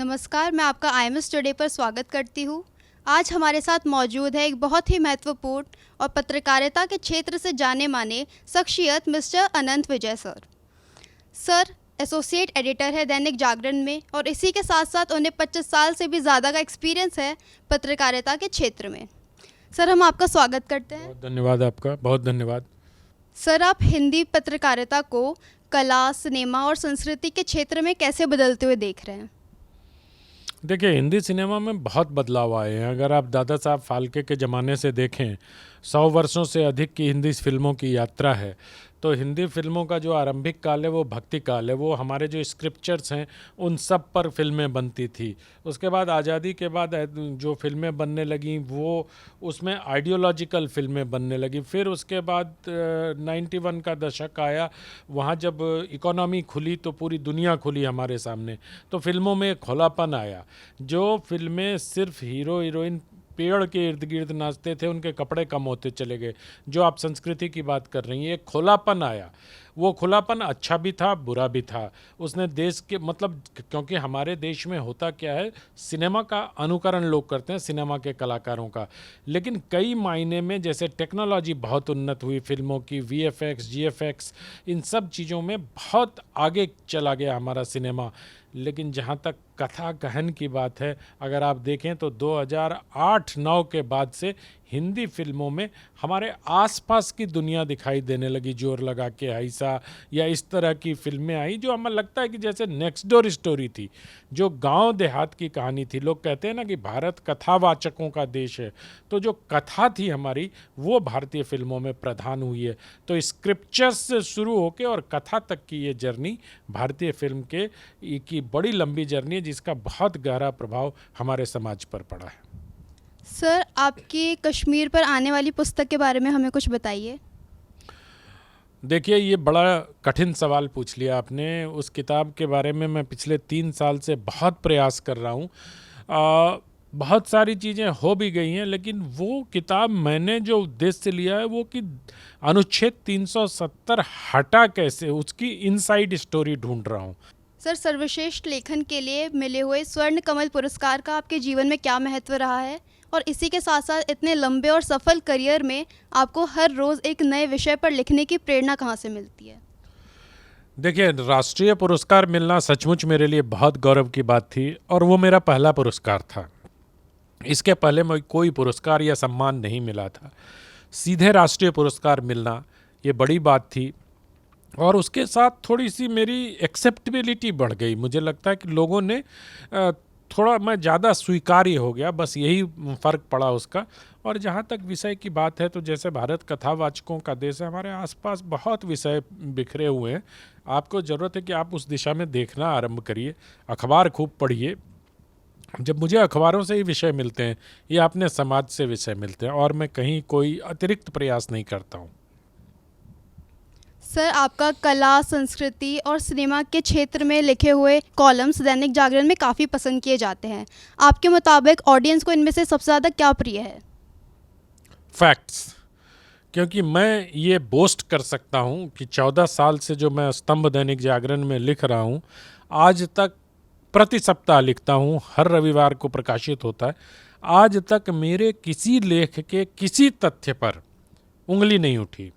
नमस्कार, मैं आपका IMS टुडे पर स्वागत करती हूँ। आज हमारे साथ मौजूद है एक बहुत ही महत्वपूर्ण और पत्रकारिता के क्षेत्र से जाने माने शख्सियत मिस्टर अनंत विजय सर। सर एसोसिएट एडिटर है दैनिक जागरण में और इसी के साथ साथ उन्हें 25 साल से भी ज़्यादा का एक्सपीरियंस है पत्रकारिता के क्षेत्र में। सर हम आपका स्वागत करते हैं। बहुत धन्यवाद आपका, बहुत धन्यवाद। सर आप हिंदी पत्रकारिता को कला, सिनेमा और संस्कृति के क्षेत्र में कैसे बदलते हुए देख रहे हैं? देखिए, हिंदी सिनेमा में बहुत बदलाव आए हैं। अगर आप दादा साहब फाल्के के ज़माने से देखें, 100 वर्षों से अधिक की हिंदी फिल्मों की यात्रा है। तो हिंदी फिल्मों का जो आरंभिक काल है वो भक्ति काल है। वो हमारे जो स्क्रिप्चर्स हैं उन सब पर फिल्में बनती थी। उसके बाद आज़ादी के बाद जो फिल्में बनने लगीं वो उसमें आइडियोलॉजिकल फिल्में बनने लगी। फिर उसके बाद 91 का दशक आया, वहाँ जब इकोनॉमी खुली तो पूरी दुनिया खुली हमारे सामने, तो फिल्मों में एक खुलापन आया। जो फिल्में सिर्फ हीरो हीरोइन पेड़ के इर्द गिर्द नाचते थे, उनके कपड़े कम होते चले गए। जो आप संस्कृति की बात कर रही हैं, एक खुलापन आया। वो खुलापन अच्छा भी था, बुरा भी था। उसने देश के मतलब, क्योंकि हमारे देश में होता क्या है, सिनेमा का अनुकरण लोग करते हैं, सिनेमा के कलाकारों का। लेकिन कई मायने में जैसे टेक्नोलॉजी बहुत उन्नत हुई, फिल्मों की VFX, GFX, इन सब चीज़ों में बहुत आगे चला गया हमारा सिनेमा। लेकिन जहाँ तक कथा कथन की बात है, अगर आप देखें तो 2008-9 के बाद से हिंदी फिल्मों में हमारे आसपास की दुनिया दिखाई देने लगी। जोर लगा के ऐसा या इस तरह की फिल्में आई जो हमें लगता है कि जैसे नेक्स्ट डोर स्टोरी थी, जो गांव देहात की कहानी थी। लोग कहते हैं ना कि भारत कथावाचकों का देश है, तो जो कथा थी हमारी वो भारतीय फिल्मों में प्रधान हुई है। तो स्क्रिप्चर्स से शुरू होकर और कथा तक की ये जर्नी भारतीय फिल्म की बड़ी लंबी जर्नी है, जिसका बहुत गहरा प्रभाव हमारे समाज पर पड़ा है। सर आपकी कश्मीर पर आने वाली पुस्तक के बारे में हमें कुछ बताइए। देखिए, ये बड़ा कठिन सवाल पूछ लिया आपने। उस किताब के बारे में मैं पिछले 3 साल से बहुत प्रयास कर रहा हूँ। बहुत सारी चीज़ें हो भी गई हैं, लेकिन वो किताब मैंने जो उद्देश्य लिया है वो कि अनुच्छेद 370 हटा कैसे, उसकी इनसाइड स्टोरी ढूंढ रहा हूँ। सर सर्वश्रेष्ठ लेखन के लिए मिले हुए स्वर्ण कमल पुरस्कार का आपके जीवन में क्या महत्व रहा है, और इसी के साथ साथ इतने लंबे और सफल करियर में आपको हर रोज़ एक नए विषय पर लिखने की प्रेरणा कहाँ से मिलती है? देखिए, राष्ट्रीय पुरस्कार मिलना सचमुच मेरे लिए बहुत गौरव की बात थी, और वो मेरा पहला पुरस्कार था। इसके पहले मैं कोई पुरस्कार या सम्मान नहीं मिला था। सीधे राष्ट्रीय पुरस्कार मिलना ये बड़ी बात थी, और उसके साथ थोड़ी सी मेरी एक्सेप्टेबिलिटी बढ़ गई। मुझे लगता है कि लोगों ने थोड़ा, मैं ज़्यादा स्वीकार्य हो गया, बस यही फ़र्क पड़ा उसका। और जहाँ तक विषय की बात है, तो जैसे भारत कथावाचकों का देश है, हमारे आसपास बहुत विषय बिखरे हुए हैं। आपको ज़रूरत है कि आप उस दिशा में देखना आरंभ करिए, अखबार खूब पढ़िए। जब मुझे अखबारों से ही विषय मिलते हैं या अपने समाज से विषय मिलते हैं, और मैं कहीं कोई अतिरिक्त प्रयास नहीं करता हूँ। सर आपका कला, संस्कृति और सिनेमा के क्षेत्र में लिखे हुए कॉलम्स दैनिक जागरण में काफ़ी पसंद किए जाते हैं। आपके मुताबिक ऑडियंस को इनमें से सबसे ज़्यादा क्या प्रिय है? फैक्ट्स। क्योंकि मैं ये बोस्ट कर सकता हूँ कि 14 साल से जो मैं स्तंभ दैनिक जागरण में लिख रहा हूँ, आज तक प्रति सप्ताह लिखता हूँ, हर रविवार को प्रकाशित होता है। आज तक मेरे किसी लेख के किसी तथ्य पर उंगली नहीं उठी।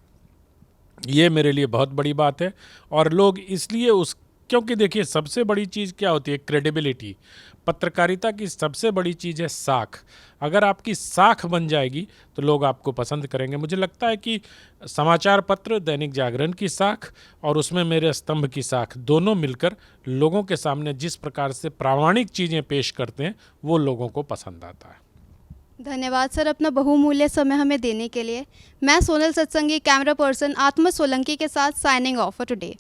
ये मेरे लिए बहुत बड़ी बात है। और लोग इसलिए क्योंकि देखिए, सबसे बड़ी चीज़ क्या होती है? क्रेडिबिलिटी। पत्रकारिता की सबसे बड़ी चीज़ है साख। अगर आपकी साख बन जाएगी तो लोग आपको पसंद करेंगे। मुझे लगता है कि समाचार पत्र दैनिक जागरण की साख और उसमें मेरे स्तंभ की साख, दोनों मिलकर लोगों के सामने जिस प्रकार से प्रामाणिक चीज़ें पेश करते हैं वो लोगों को पसंद आता है। धन्यवाद सर अपना बहुमूल्य समय हमें देने के लिए। मैं सोनल सत्संगी, कैमरा पर्सन आत्मा सोलंकी के साथ साइनिंग ऑफ फॉर टुडे।